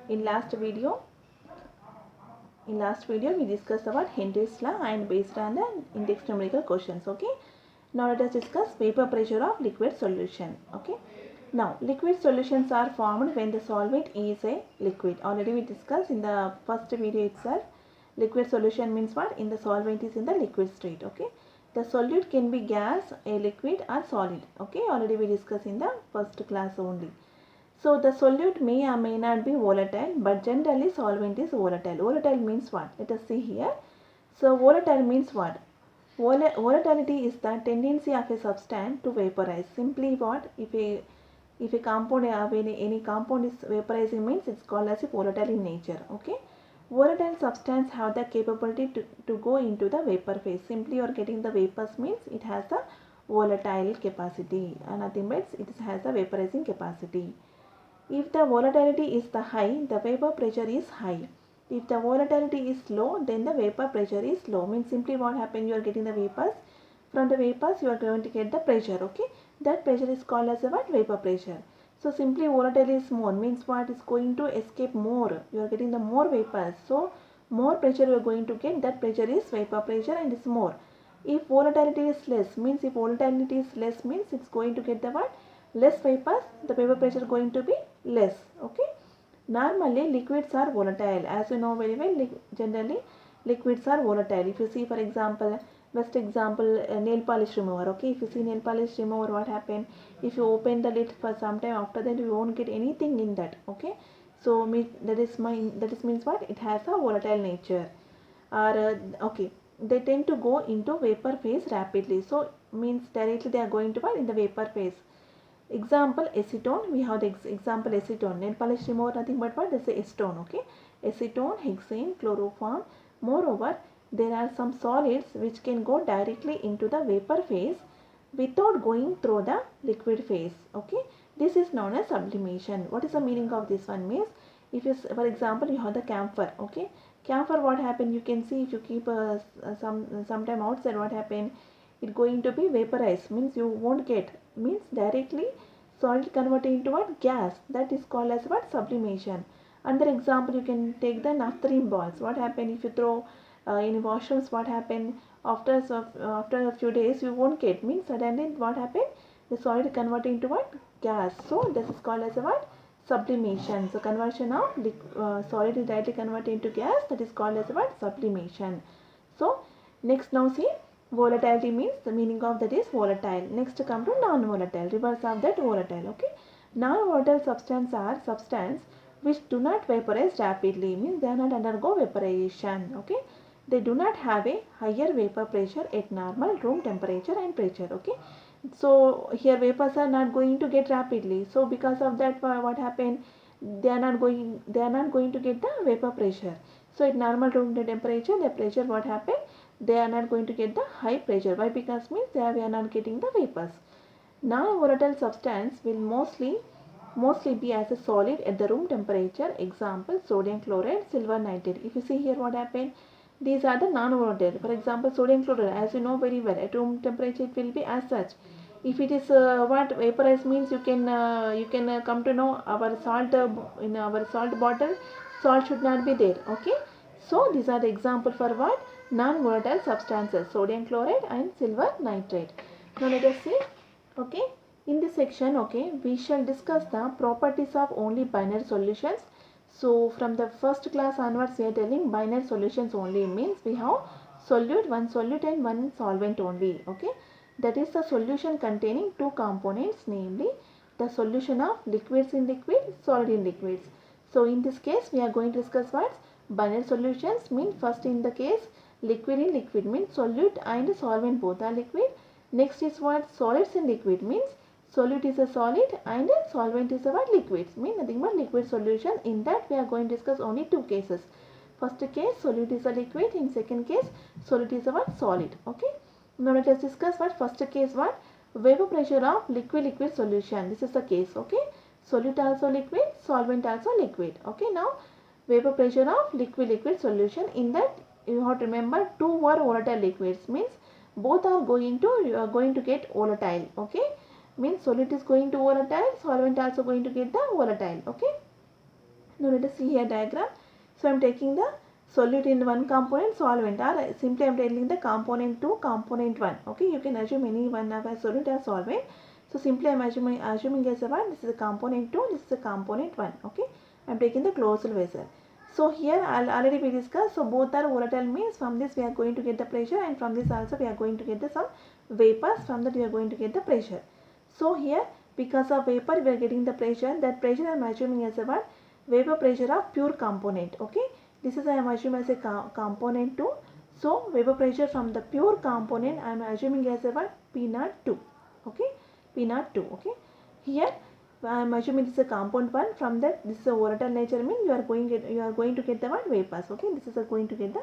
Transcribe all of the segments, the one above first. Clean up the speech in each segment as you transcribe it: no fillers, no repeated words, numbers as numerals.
In last video we discussed about Henry's law and based on the index numerical questions. Okay, now let us discuss vapor pressure of liquid solution. Okay, now liquid solutions are formed when the solvent is a liquid. Already we discussed in the first video itself. Liquid solution means what? In the solvent is in the liquid state. Okay, the solute can be gas, a liquid or solid. Okay, already we discussed in the first class only. So the solute may or may not be volatile, but generally solvent is volatile. Volatile means what? Let us see here. So volatile means what? Volatility is the tendency of a substance to vaporize. Simply what? If a compound any compound is vaporizing means it's called as a volatile in nature. Okay. Volatile substance have the capability to go into the vapor phase. Simply you are getting the vapors means it has the volatile capacity. Nothing but it has the vaporizing capacity. If the volatility is the high, the vapor pressure is high. If the volatility is low, then the vapor pressure is low. Means simply what happens, you are getting the vapors. From the vapors, you are going to get the pressure. Okay, that pressure is called as what? Vapor pressure. So simply volatility is more means what is going to escape more. You are getting the more vapors. So more pressure you are going to get. That pressure is vapor pressure and is more. If volatility is less means if volatility is less means it's going to get the what? Less vapors, the vapor pressure going to be less. Okay, normally liquids are volatile, as you know very well. Generally liquids are volatile. If you see, for example, best example, nail polish remover. Okay, if you see nail polish remover, what happen? If you open the lid for some time, after that you won't get anything in that. Okay, so that is means what? It has a volatile nature. Or okay, they tend to go into vapor phase rapidly. So means directly they are going to what? In the vapor phase. Example acetone, we have the example acetone. Nail polish remover nothing but what? This is acetone. Okay, acetone, hexane, chloroform. Moreover, there are some solids which can go directly into the vapor phase without going through the liquid phase. Okay, this is known as sublimation. What is the meaning of this one? Means if you, for example, you have the camphor. Okay, camphor, what happen? You can see if you keep some time outside, what happen? It going to be vaporized means you won't get means directly solid converted into what? Gas. That is called as what? Sublimation. Another example, you can take the naphthalene balls. What happen if you throw in washrooms? What happen after a few days? You won't get means suddenly what happen? The solid converted into what? Gas. So this is called as a what? Sublimation. So conversion of solid is directly converted into gas. That is called as a what? Sublimation. So next now see, volatility means the meaning of that is volatile. Next come to non-volatile, reverse of that volatile. Okay, non-volatile substance are substance which do not vaporize rapidly, means they are not undergo vaporization. Okay, they do not have a higher vapor pressure at normal room temperature and pressure. Okay, so here vapors are not going to get rapidly. So because of that, what happened? They are not going to get the vapor pressure. So at normal room temperature, the pressure what happened? They are not going to get the high pressure. Why? Because means we are not getting the vapors. Non-volatile substance will mostly be as a solid at the room temperature. Example, sodium chloride, silver nitrate. If you see here what happened, these are the non-volatile. For example, sodium chloride, as you know very well, at room temperature it will be as such. If it is what vaporized means, you can come to know our salt in our salt bottle, salt should not be there. Okay, so these are the example for what? Non-volatile substances, sodium chloride and silver nitrate. Now let us see. Okay, in this section, okay, we shall discuss the properties of only binary solutions. So from the first class onwards, we are telling binary solutions only, means we have one solute and one solvent only. Okay, that is the solution containing two components, namely the solution of liquids in liquid, solid in liquids. So in this case, we are going to discuss what? Binary solutions mean first in the case liquid in liquid means solute and solvent both are liquid. Next is what? Solids in liquid means solute is a solid and a solvent is a what? Liquids mean nothing but liquid solution. In that we are going to discuss only two cases. First case solute is a liquid, in second case solute is a what? Solid. Okay. Now let us discuss what first case what? Vapor pressure of liquid solution. This is the case. Okay. Solute also liquid, solvent also liquid. Okay. Now vapor pressure of liquid solution. In that you have to remember two were volatile liquids means both are going to you are going to get volatile. Okay, means solid is going to volatile, solvent also going to get the volatile. Okay, Now let us see here diagram. So I am taking the solute in one component, solvent, or simply I am telling the component 2, component 1. Okay, you can assume any one of a solute or solvent. So simply I am assuming as a one, this is a component 2, this is a component 1. Okay, I am taking the closed vessel. So here already we discussed, so both are volatile means from this we are going to get the pressure, and from this also we are going to get the some vapors, from that we are going to get the pressure. So here because of vapor we are getting the pressure, that pressure I am assuming as a what? Vapor pressure of pure component. Okay, this is I am assuming as a component 2. So vapor pressure from the pure component I am assuming as a what? P02. Okay, P02. Okay, here I am assuming this is a compound 1, from that this is a volatile nature means you are going to get the what? Vapors. Okay, this is going to get the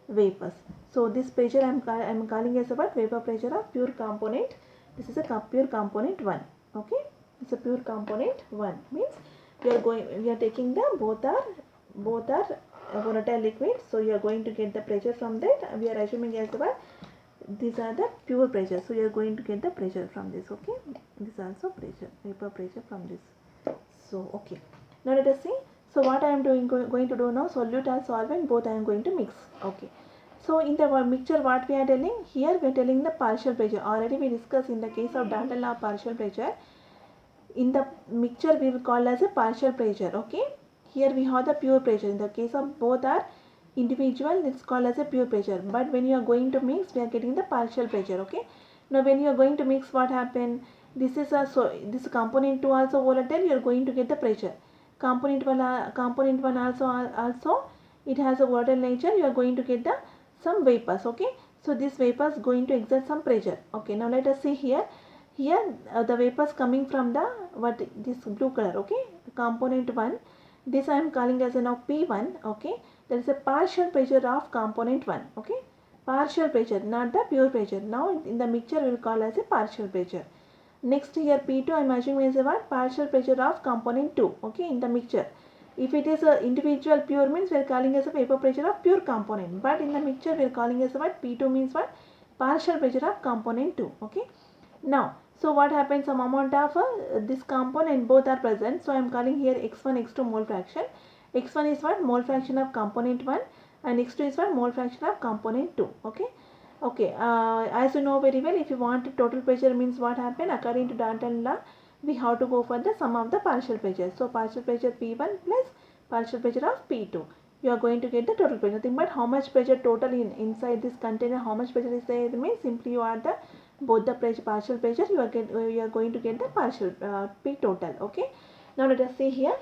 vapors. So this pressure I am calling as a what? Vapor pressure of pure component. This is a pure component 1. Okay, it's a pure component 1 means we are taking the both are volatile liquids. So you are going to get the pressure from that. We are assuming as well these are the pure pressure. So you are going to get the pressure from this. Okay, this is also pressure, vapor pressure from this. So okay, now let us see. So what I am going to do now, solute and solvent both I am going to mix. Okay, so in the mixture what we are telling here, we are telling the partial pressure. Already we discussed in the case of Dalton law partial pressure. In the mixture we will call as a partial pressure. Okay, here we have the pure pressure. In the case of both are individual, it's called as a pure pressure, but when you are going to mix we are getting the partial pressure. Okay, now when you are going to mix, what happen, this is a this component 2 also volatile, you are going to get the pressure. Component 1 also it has a volatile nature, you are going to get the some vapors. Okay, so this vapors going to exert some pressure. Okay, now let us see here. Here the vapors coming from the this blue color. Okay, component 1, this I am calling as a now P1. Okay, there is a partial pressure of component 1. Okay, partial pressure, not the pure pressure. Now in the mixture we will call as a partial pressure. Next here P2 I am assuming as a what? Partial pressure of component 2. Okay, in the mixture. If it is a individual pure means we are calling as a vapor pressure of pure component, but in the mixture we are calling as a what? P2 means what? Partial pressure of component 2. Okay, now so what happens, some amount of this component both are present, so I am calling here x1 x2 mole fraction. X1 is what? Mole fraction of component 1, and x2 is what? Mole fraction of component 2. Okay, okay, as you know very well, if you want total pressure means what happen, according to Dalton law we have to go for the sum of the partial pressure. So partial pressure P1 plus partial pressure of P2, you are going to get the total pressure. Think about how much pressure total inside this container, how much pressure is there, means simply you add the both the pressure, partial pressure, you are going to get the partial P total. Okay, now let us see here.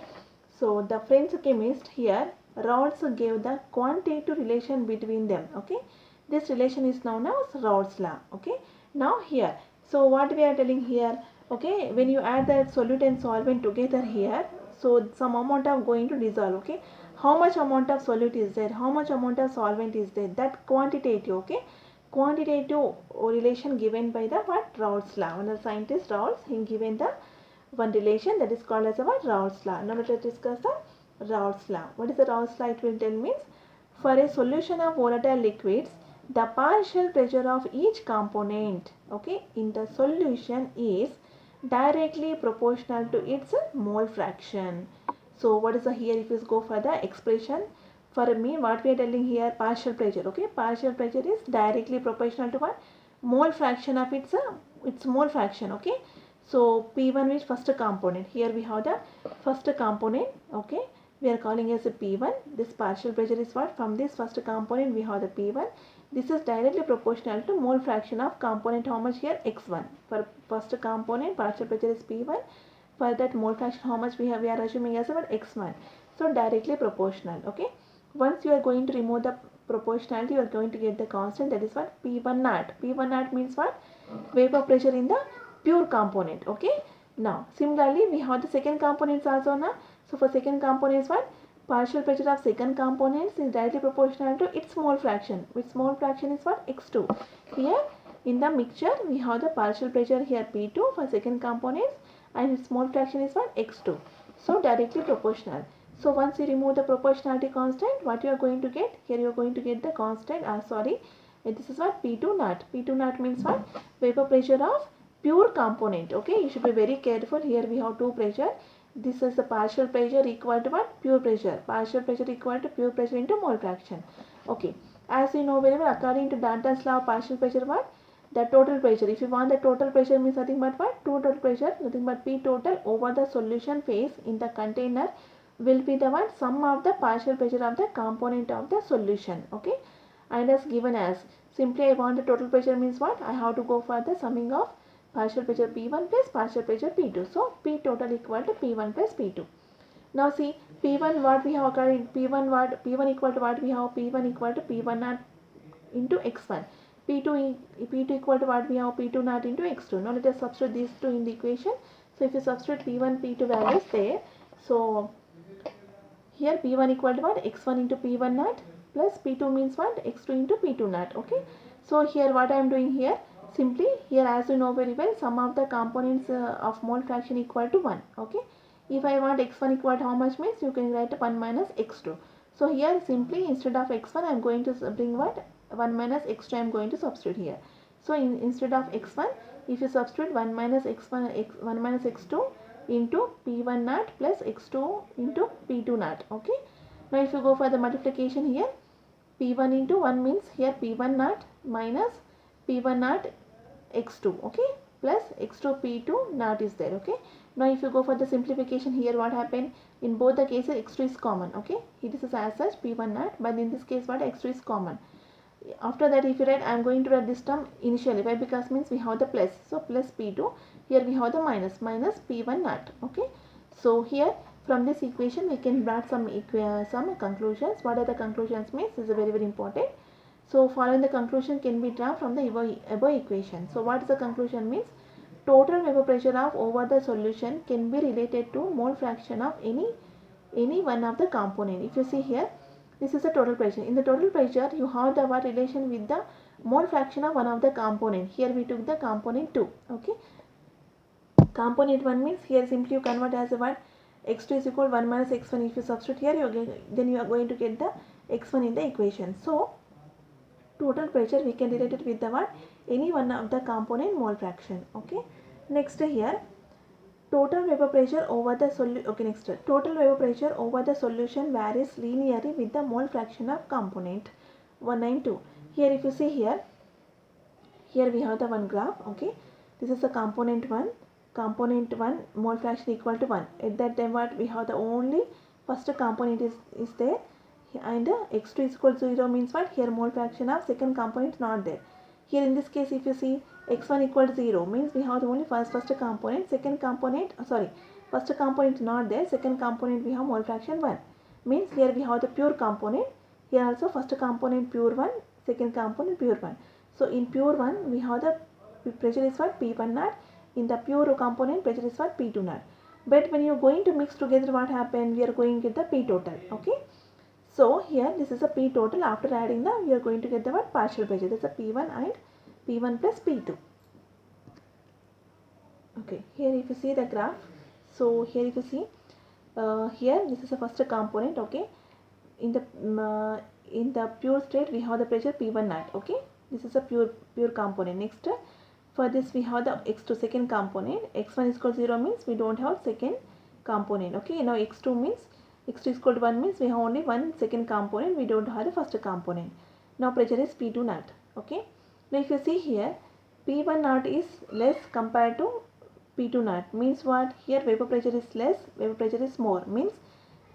So the French chemist here Raoult's gave the quantitative relation between them. Okay, this relation is known as Raoult's law. Okay, now here, so what we are telling here, okay, when you add the solute and solvent together here, so some amount of going to dissolve. Okay, how much amount of solute is there, how much amount of solvent is there, that quantitative. Okay, quantitative relation given by the what? Raoult's law. One of the scientist Raoult's, he given the one relation that is called as a what? Raoult's law. Now let us discuss the Raoult's law. What is the Raoult's law? It will tell means for a solution of volatile liquids, the partial pressure of each component, okay, in the solution is directly proportional to its mole fraction. So what is the here, if you go for the expression, for me what we are telling here, partial pressure. Okay, partial pressure is directly proportional to what? Mole fraction of its mole fraction. Okay, so P1 is first component. Here we have the first component. Okay, we are calling as a P1. This partial pressure is what? From this first component we have the P1. This is directly proportional to mole fraction of component, how much here? X1. For first component partial pressure is P1. For that mole fraction how much we are assuming as about X1. So directly proportional. Okay, once you are going to remove the proportionality, you are going to get the constant, that is what? P1 naught. P1 naught means what? Vapor pressure in the pure component. Okay, now similarly we have the second components also now. So for second component is what? Partial pressure of second component is directly proportional to its mole fraction. Its mole fraction is what? X2. Here in the mixture we have the partial pressure here P2 for second components, and its mole fraction is what? X2. So directly proportional. So once you remove the proportionality constant, what you are going to get? Here you are going to get the constant, this is what? P2 naught. P2 naught means what? Vapor pressure of pure component. Okay, you should be very careful. Here we have two pressure. This is the partial pressure equal to what? Pure pressure. Partial pressure equal to pure pressure into mole fraction. Okay. As you know very well, according to Dalton's law of partial pressure, what? The total pressure. If you want the total pressure means nothing but what? Total pressure, nothing but P total over the solution phase in the container will be the what? Sum of the partial pressure of the component of the solution. Okay. And as given as, simply I want the total pressure means what? I have to go for the summing of partial pressure P1 plus partial pressure P2. So P total equal to P1 plus P2. Now see P1 what we have occurred, P1 what? P1 equal to what we have? P1 equal to P1 naught into x1. P2 equal to what we have? P2 naught into x2. Now let us substitute these two in the equation. So if you substitute P1 P2 values there, so here P1 equal to what? X1 into P1 naught plus P2 means what? X2 into P2 naught. Okay. So here what I am doing here, simply here as you know very well, sum of the components of mole fraction equal to 1. Okay. If I want x1 equal to how much means you can write 1 minus x2. So here simply instead of x1 I am going to bring what? 1 minus x2 I am going to substitute here. So instead of x1, if you substitute 1 minus x1, 1 minus x2 into P1 naught plus x2 into P2 naught. Okay. Now if you go for the multiplication here, P1 into 1 means here P1 naught minus P1 naught x2. Okay. Plus x2 P2 naught is there. Okay. Now if you go for the simplification here, what happened? In both the cases x2 is common. Okay. Here this is as such P1 naught, but in this case what? X2 is common. After that if you write, I am going to write this term initially. Why? Because means we have the plus. So plus P2. Here we have the minus P1 naught. Okay. So here from this equation we can bring some conclusions. What are the conclusions means? This is very important. So following the conclusion can be drawn from the above equation. So what is the conclusion means? Total vapor pressure of over the solution can be related to mole fraction of any one of the component. If you see here, this is the total pressure. In the total pressure, you have the what relation with the mole fraction of one of the component. Here we took the component 2. Okay. Component 1 means here simply you convert as a what? X2 is equal to 1 minus x1. If you substitute here, then you are going to get the x1 in the equation. So total pressure we can relate it with the what? Any one of the component mole fraction. Okay. Next here, total vapor pressure over the solution. Okay, next total vapor pressure over the solution varies linearly with the mole fraction of component 1 and 2. Here if you see here we have the one graph. Okay, this is the component 1 mole fraction equal to 1. At that time what we have, the only first component is there, and x2 is equal to 0 means what? Here mole fraction of second component not there. Here in this case if you see x1 equal to 0 means we have the only first component, second component first component not there, second component we have mole fraction 1, means here we have the pure component. Here also first component pure 1, second component pure 1. So in pure 1 we have the pressure is what? P1 naught. In the pure component pressure is what? P2 naught. But when you are going to mix together, what happen? We are going to get the P total. Okay. So here this is a P total. After adding the, we are going to get the what? Partial pressure. That's a P1 and P1 plus P2. Okay. Here if you see the graph, so here if you see, here this is the first component. Okay. In the pure state we have the pressure P1 naught. Okay. This is a pure component. Next, for this we have the x2 second component. X1 is equal to 0 means we don't have second component. Okay. Now x2 means x2 is equal to 1 means we have only one second component. We don't have the first component. Now pressure is P2 naught. Okay. Now if you see here, P1 naught is less compared to P2 naught, means what? Here vapor pressure is less, vapor pressure is more, means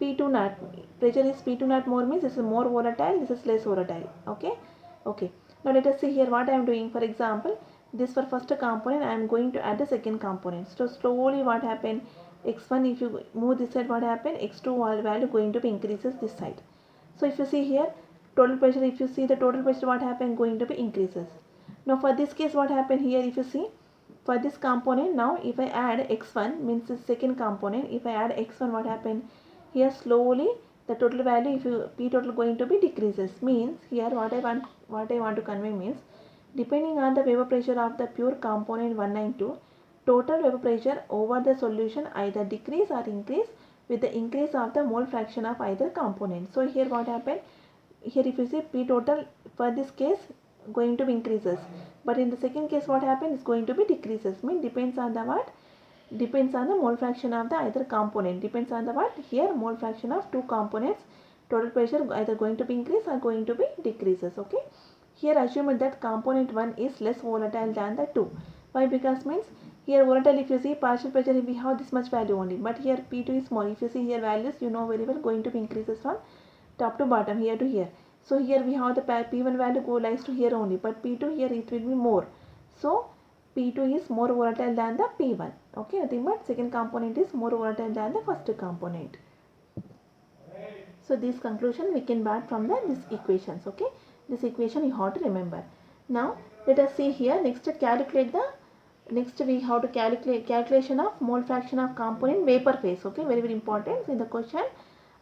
P2 naught pressure is P2 naught more means this is more volatile, this is less volatile. Okay. Okay. Now let us see here what I am doing. For example, this for first component I am going to add the second component. So slowly what happened? X1 if you move this side, what happened? X2 value going to be increases this side. So if you see here total pressure, if you see the total pressure, what happened? Going to be increases. Now for this case what happened here, if you see for this component, now if I add x1 means the second component, if I add x1, what happened? Here slowly the total value, if you P total going to be decreases, means here what I want to convey means, depending on the vapor pressure of the pure component 1 and 2, total vapor pressure over the solution either decrease or increase with the increase of the mole fraction of either component. So here what happened? Here if you see P total for this case going to be increases, but in the second case what happened is going to be decreases, means depends on the what? depends on the mole fraction of the either component. Depends on the what? Here mole fraction of two components. Total pressure either going to be increase or going to be decreases. Okay. Here assume that component 1 is less volatile than the 2. Why? Because means here volatile, if you see partial pressure, we have this much value only. But here P2 is small. If you see here values, you know very well going to be increases from top to bottom, here to here. So here we have the P1 value go lies to here only. But P2 here it will be more. So P2 is more volatile than the P1. Okay, nothing but second component is more volatile than the first component. So this conclusion we can back from this equations. Okay, this equation you have to remember. Now let us see here. Next we have to calculate calculation of mole fraction of component vapor phase. Okay, very important in the question.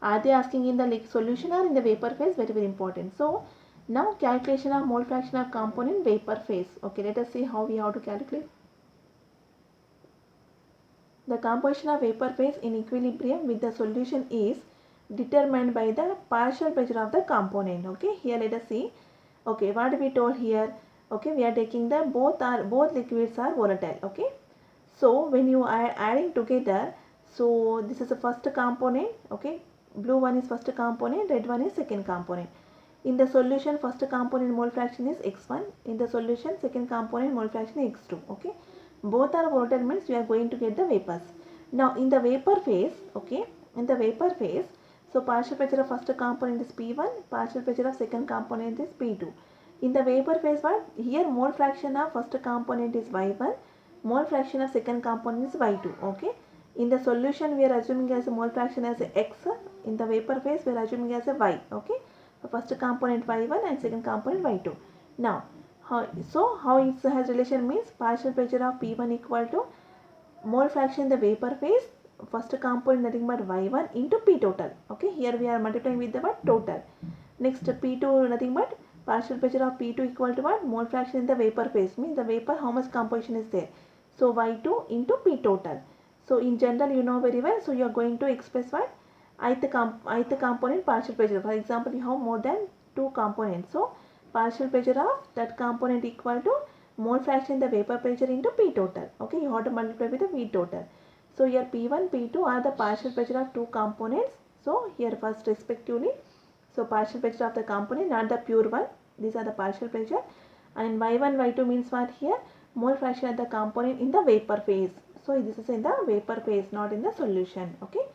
Are they asking in the solution or in the vapor phase? Very important. So now calculation of mole fraction of component vapor phase. Okay, let us see how we have to calculate. The composition of vapor phase in equilibrium with the solution is determined by the partial pressure of the component. Okay, here let us see. Okay, what we told here? Okay, we are taking the both liquids are volatile. Okay, so when you are adding together, so this is the first component. Okay, blue one is first component, red one is second component. In the solution, first component mole fraction is x1. In the solution, second component mole fraction is x2. Okay, both are volatile means you are going to get the vapors. Now in the vapor phase, okay, in the vapor phase, so partial pressure of first component is P1, partial pressure of second component is P2. In the vapor phase, what? Here mole fraction of first component is Y1, mole fraction of second component is Y2. Okay. In the solution, we are assuming as a mole fraction as a X. In the vapor phase, we are assuming as a Y. Okay. So first component Y1 and second component Y2. Now, how it has relation means partial pressure of P1 equal to mole fraction in the vapor phase, first component nothing but Y1 into P total. Okay, here we are multiplying with the what? Total. Next P2 nothing but partial pressure of P2 equal to what? Mole fraction in the vapor phase, means the vapor how much composition is there. So Y2 into P total. So in general you know very well, so you are going to express what? Ith component partial pressure. For example, you have more than two components. So partial pressure of that component equal to mole fraction the vapor pressure into P total. Okay, you have to multiply with the V total. So here P1, P2 are the partial pressure of two components. So here first respectively. So partial pressure of the component, not the pure one. These are the partial pressure. And Y1, Y2 means what here? Mole fraction of the component in the vapor phase. So this is in the vapor phase, not in the solution. Okay.